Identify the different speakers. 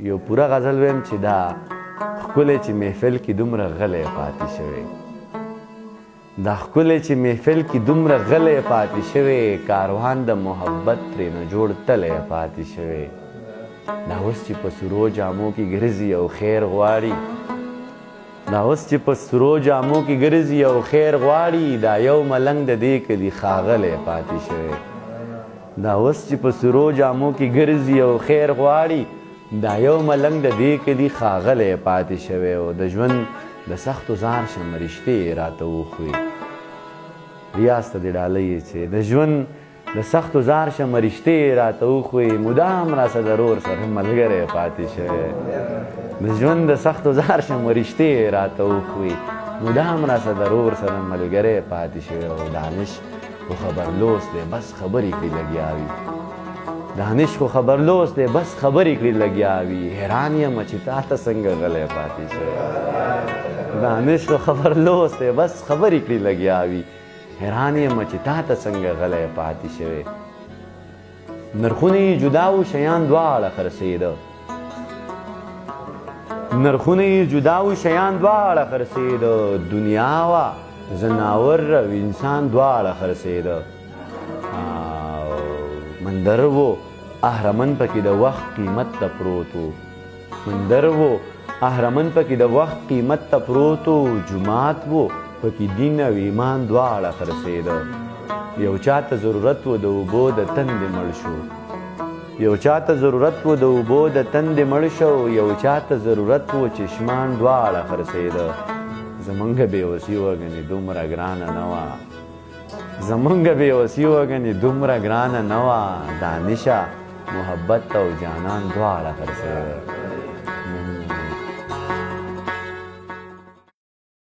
Speaker 1: یو پوره غزل ویم چې دا ښکلی چې محفل کې دومره غلی پاتې شوی دا ښکلی چې محفل کې دومره غلی پاتې شوی کاروان د محبت ترېنه جوړ تلی پاتې شوی دا اوس چې په سرو جامو کې ګرځي او خیر غواړي دا اوس چې په سرو جامو کې ګرځي او خیر غواړي دا یو ملنګ د دې کلي ښاغلی پاتې شوی دا اوس چې په سرو جامو کې ګرځي او خیر غواړي دا یو ملنګ د دې کلي ښاغلی پاتې شوی او د ژوند د سختو ځان شم رشتې راته وښوي ریاض ته دې ډالۍ چې د ژوند د سختو زار شم رشتې راته وښوي مدام راسه د رور سره ملګری پاتې شوی د ژوند د سختو زار شم رشتې راته وښوي مدام راسه د رور سره ملګری پاتې شوی او دانش خو خبرلوس دی بس خبرې کړي لګیا وي دانش خو خبرلوس دی بس خبرې کړي لګیا وي حیران یم چې تا ته څنګه غلی پاتې شوی دانش خو خبرلوس دی بس خبرې کړي لګیا وي حیران یم چې تا ته څنګه غلی پاتې شوی نرخونه یې جدا و شیان دواړه خرڅېده نرخونه یې جدا و شیان دواړه خرڅېده دنیا وه زناور او انسان دواړه خرڅېده مندر و اهرمن پکې د وخت قیمت ته پروت و مندر و اهرمن پکې د وخت قیمت ته پروت و جماعت و پکې دین او ایمان دواړه خرڅېده یو چاته ضرورت و د اوبو د تندې مړ شو یو چاته ضرورت و د اوبو د تندې مړ شو یو چاته ضرورت و چشمان دواړه خرڅېده زمونږ بېوسي وګنې دومره ګرانه نه وه زمونږ بېوسي وګنې دومره ګرانه نه وه دانشه محبت او جانان دواړه خرڅېده